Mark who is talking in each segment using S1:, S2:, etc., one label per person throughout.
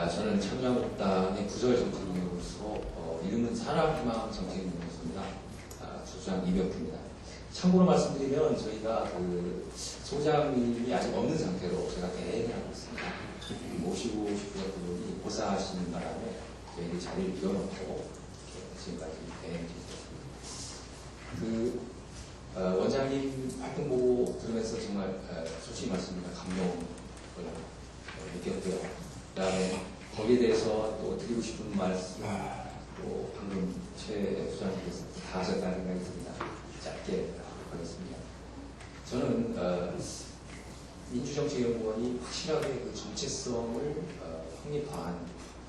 S1: 저는 참여한국당의 부설정책위원으로서 이름은 산업희망 정책위원회입니다. 주장 이병규입니다. 참고로 말씀드리면 저희가 그 소장님이 아직 없는 상태로 제가 대행을 하고 있습니다. 모시고 싶은 분이 고사하시는 바람에 저희들이 자리를 비워놓고 지금까지 대행 중입니다. 원장님 활동 보고 들으면서 정말 솔직히 말씀드리면 감동을 느꼈고요. 그 다음에 거기에 대해서 또 드리고 싶은 말씀, 또 방금 최 부장님께서 다 하셨다는 생각이 듭니다. 짧게 하겠습니다. 저는 민주정책연구원이 확실하게 그 정체성을 확립한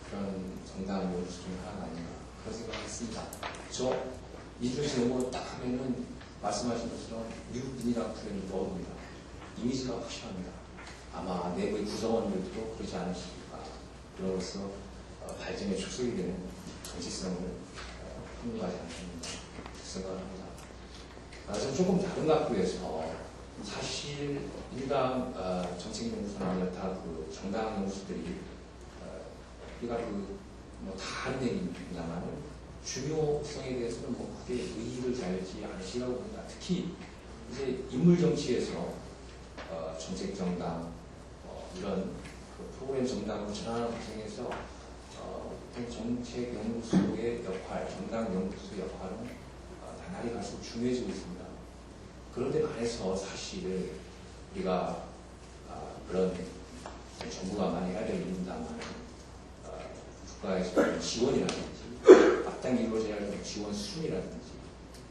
S1: 그런 정당의 모습 중 하나가 아닌가 그런 생각을 했습니다. 저 민주정책연구원 딱 하면은 말씀하신 것처럼 뉴빈이라는 프레임을 넣어둡니다. 이미지가 확실합니다. 아마 내부의 구성원들도 그러지 않으실까. 그로서 발전의 축소이 되는 정체성을 확립하지 않습니다. 생각을 합니다. 저는 조금 다른 각도에서 사실 일반 정책연구소나 여타 그 정당 연구소들이 우리가 뭐 다 하는 얘기입니다만 중요성에 대해서는 뭐 크게 의의를 달지 않으시라고 봅니다. 특히 이제 인물정치에서 정책정당 이런 그 프로그램 정당으로 전환하는 과정에서 정책연구소의 역할, 정당연구소의 역할은 나날이 갈수록 중요해지고 있습니다. 그런데 반해서 사실 우리가 그런 정부가 많이 해야 될 일입니다만 국가에서 지원이라든지 앞당기 이루어져야 할 지원 수준이라든지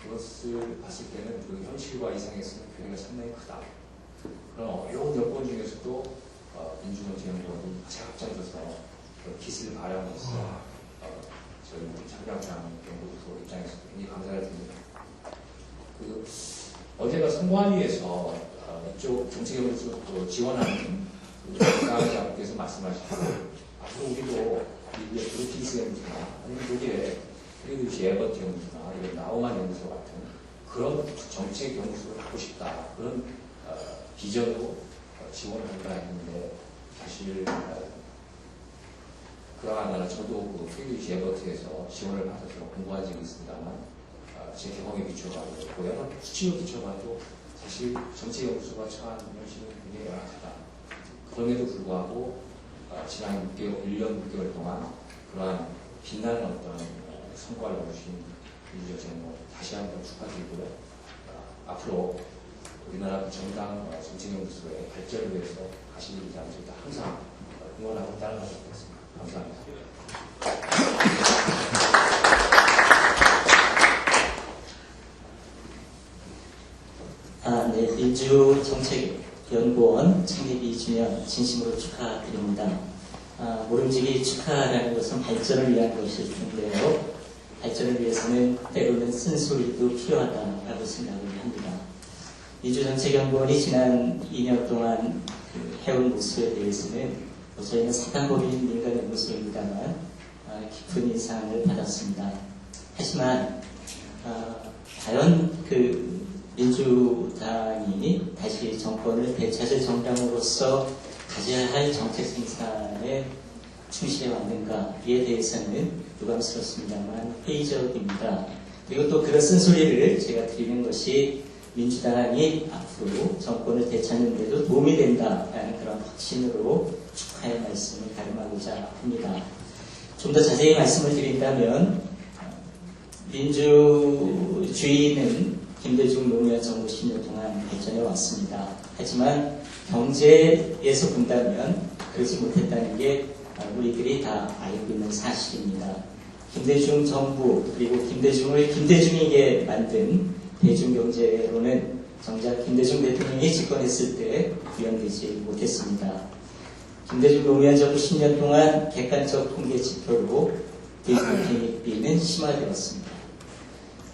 S1: 그것을 봤을 때는 그 현실과 이상에서는 괴리가 상당히 크다. 그런 어려운 여건 중에서도 민주정책연구원이 같이 앞장서서 기술을 발휘하면서 저희 창작장 연구소 입장에서 굉장히 감사를 드립니다. 어제가 선관위에서 이쪽 정책연구소 지원하는 강사장께서 말씀하시고 앞으로 우리도 브루킹스 연구소나 아니면 독일의 프리드리히 에버트 연구소나 이런 나우만 연구소 같은 그런 정책 연구소를 하고 싶다 그런 비전으로 지원한다 했는데 사실 그러한 나라 저도 그 프리드리히 에버트에서 지원을 받아서 공부한 적이 있습니다만 제 경험에 비춰봐도 여러 수치로 비춰봐도 사실 정책연구소가 처한 현실은 굉장히 열악하다. 그럼에도 불구하고 지난 1년 6개월 동안 그러한 빛나는 어떤 성과를 얻으신 민주정책연구원 다시 한번 축하드리고요. 앞으로 우리나라 정당 정책연구소의 발전을 위해서 하실 일이 않습니다. 항상 응원하고 따라가도록 하겠습니다. 감사합니다.
S2: 네, 민주정책연구원 창립 2주년 진심으로 축하드립니다. 모름지기 축하라는 것은 발전을 위한 것일 텐데요. 발전을 위해서는 때로는 쓴소리도 필요하다라고 생각을 합니다. 민주정책연구원이 지난 2년 동안 해온 모습에 대해서는 저희는 사단법인 민간연구소입니다만 깊은 인상을 받았습니다. 하지만 과연 민주당이 다시 정권을 되찾을 정당으로서 가져야 할 정책 생산에 충실해 왔는가에 대해서는 유감스럽습니다만 회의적입니다. 그리고 또 그런 쓴소리를 제가 드리는 것이 민주당이 앞으로 정권을 되찾는 데도 도움이 된다라는 그런 확신으로 축하의 말씀을 가름하고자 합니다. 좀 더 자세히 말씀을 드린다면 민주주의는 김대중 노무현 정부 10년 동안 발전해 왔습니다. 하지만 경제에서 본다면 그러지 못했다는 게 우리들이 다 알고 있는 사실입니다. 김대중 정부 그리고 김대중이게 만든 대중경제로는 정작 김대중 대통령이 집권했을 때 구현되지 못했습니다. 김대중 노무현 정부 10년 동안 객관적 통계 지표로 대중빈익비는 심화되었습니다.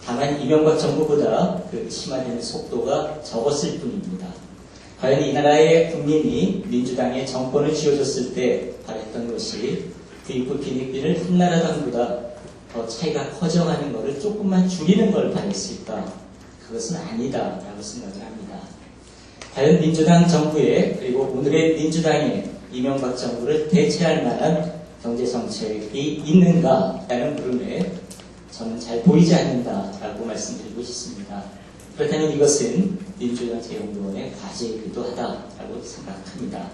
S2: 다만 이명박 정부보다 그 심화되는 속도가 적었을 뿐입니다. 과연 이 나라의 국민이 민주당의 정권을 쥐어줬을 때 바랬던 것이 부익부 빈익비를 한나라당보다 더 차이가 커져가는 것을 조금만 줄이는 걸 바랬을까? 그것은 아니다라고 생각을 합니다. 과연 민주당 정부에 그리고 오늘의 민주당의 이명박 정부를 대체할 만한 경제정책이 있는가라는 물음에 저는 잘 보이지 않는다라고 말씀드리고 싶습니다. 그렇다면 이것은 민주정책연구원의 과제이기도 하다라고 생각합니다.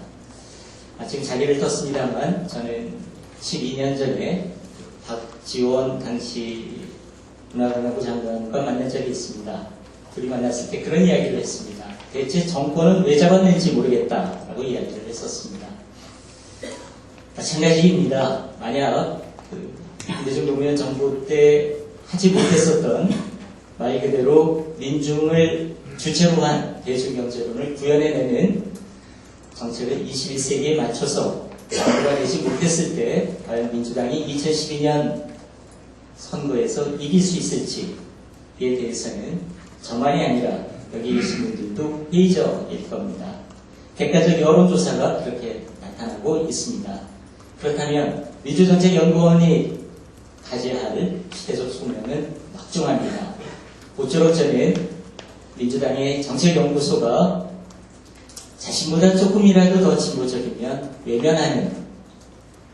S2: 지금 자리를 떴습니다만 저는 12년 전에 박지원 당시 문화관광부 장관과 만난 적이 있습니다. 둘이 만났을 때 그런 이야기를 했습니다. 대체 정권은 왜 잡았는지 모르겠다라고 이야기를 했었습니다. 마찬가지입니다. 만약 김대중 노무현 정부 때 하지 못했었던 말 그대로 민중을 주체로 한 대중경제론을 구현해내는 정책을 21세기에 맞춰서 정부가 되지 못했을 때 과연 민주당이 2012년 선거에서 이길 수 있을지에 대해서는 저만이 아니라 여기 계신 분들도 회의적일 겁니다. 객관적 여론조사가 그렇게 나타나고 있습니다. 그렇다면 민주정책연구원이 가져야 할 시대적 소명은 막중합니다. 모쪼록 저는 민주당의 정책연구소가 자신보다 조금이라도 더 진보적이면 외면하는,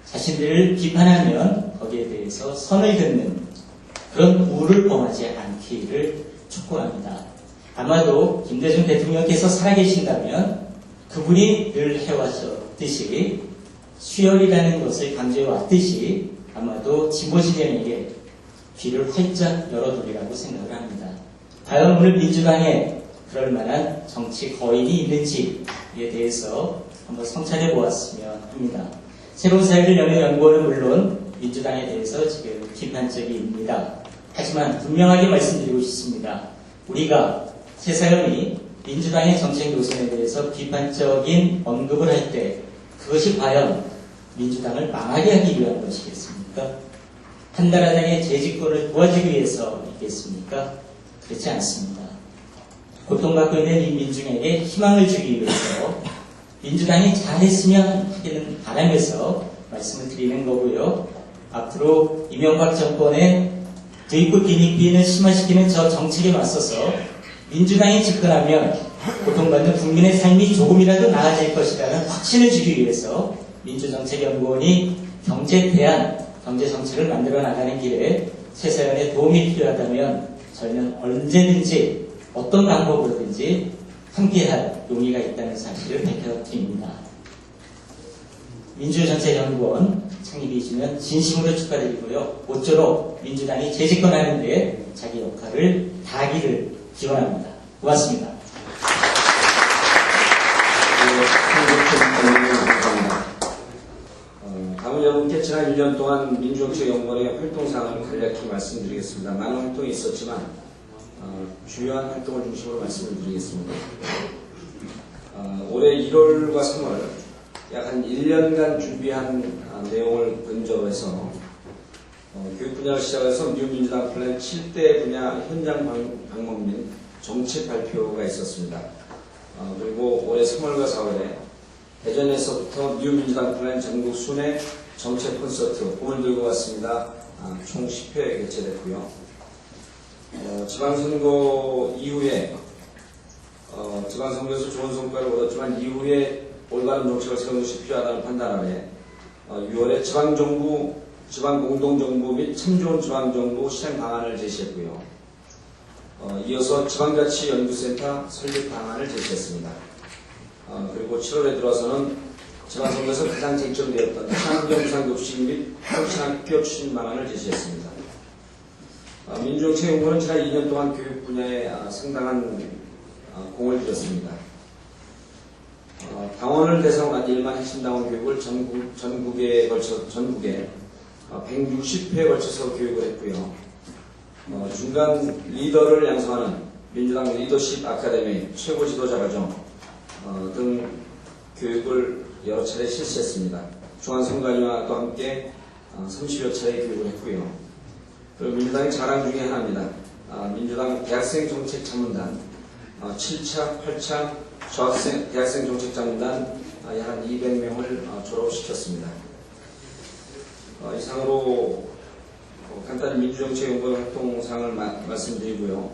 S2: 자신들을 비판하면 거기에 대해서 선을 긋는 그런 우를 범하지 않기를 촉구합니다. 아마도 김대중 대통령께서 살아계신다면 그분이 늘 해왔듯이 수혈이라는 것을 강조해왔듯이 아마도 진보 진영에게 귀를 활짝 열어두리라고 생각을 합니다. 과연 오늘 민주당에 그럴 만한 정치 거인이 있는지에 대해서 한번 성찰해 보았으면 합니다. 새로운 사회를 여는 연구원은 물론 민주당에 대해서 지금 비판적입니다. 하지만 분명하게 말씀드리고 싶습니다. 우리가 새사람이 민주당의 정책 노선에 대해서 비판적인 언급을 할 때 그것이 과연 민주당을 망하게 하기 위한 것이겠습니까? 한 나라당의 재집권을 도와주기 위해서이겠습니까? 그렇지 않습니다. 고통받고 있는 이 민중에게 희망을 주기 위해서 민주당이 잘했으면 하기는 바라면서 말씀을 드리는 거고요. 앞으로 이명박 정권의 부익부 빈익빈을 심화시키는 저 정책에 맞서서 민주당이 집권하면 고통받는 국민의 삶이 조금이라도 나아질 것이라는 확신을 주기 위해서 민주정책연구원이 경제정책을 만들어 나가는 길에 새사연의 도움이 필요하다면 저희는 언제든지 어떤 방법으로든지 함께할 용의가 있다는 사실을 밝혀드립니다. 민주정책연구원 창립이 주면 진심으로 축하드리고요. 모쪼록 민주당이 재집권하는 데 자기 역할을 다하기를 기원합니다. 고맙습니다.
S3: 다음은 여러분께 지난 1년 동안 민주정책연구원의 활동상을 간략히 말씀드리겠습니다. 많은 활동이 있었지만 주요한 활동을 중심으로 말씀을 드리겠습니다. 올해 1월과 3월 약 한 1년간 준비한 내용을 근저로 해서 교육 분야를 시작해서 뉴민주당 플랜 7대 분야 현장 방문 및 정책 발표가 있었습니다. 그리고 올해 3월과 4월에 대전에서부터 뉴민주당 플랜 전국 순회 정책 콘서트 봄을 들고 왔습니다. 총 10회 개최됐고요. 지방선거 이후에 지방선거에서 좋은 성과를 얻었지만 이후에 올바른 정책을 세우는 것이 필요하다는 판단 아래 6월에 지방공동정부 및 참 좋은 지방정부 실행 방안을 제시했고요. 이어서 지방자치연구센터 설립 방안을 제시했습니다. 그리고 7월에 들어서는 지방선거에서 가장 쟁점되었던 친환경부산급식 및 혁신학교 추진 방안을 제시했습니다. 민주정책연구원은 지난 2년 동안 교육 분야에 상당한 공을 들였습니다. 당원을 대상으로 한 1만 핵심 당원 교육을 전국에 160회에 걸쳐서 교육을 했고요. 중간 리더를 양성하는 민주당 리더십 아카데미 최고 지도자 과정 등 교육을 여러 차례 실시했습니다. 중앙선관위와도 함께 30여 차례 교육을 했고요. 그리고 민주당의 자랑 중에 하나입니다. 민주당 대학생 정책 자문단 7차, 8차 대학생 정책 자문단 약 한 200명을 졸업시켰습니다. 이상으로 간단히 민주정책연구원 활동상을 말씀드리고요.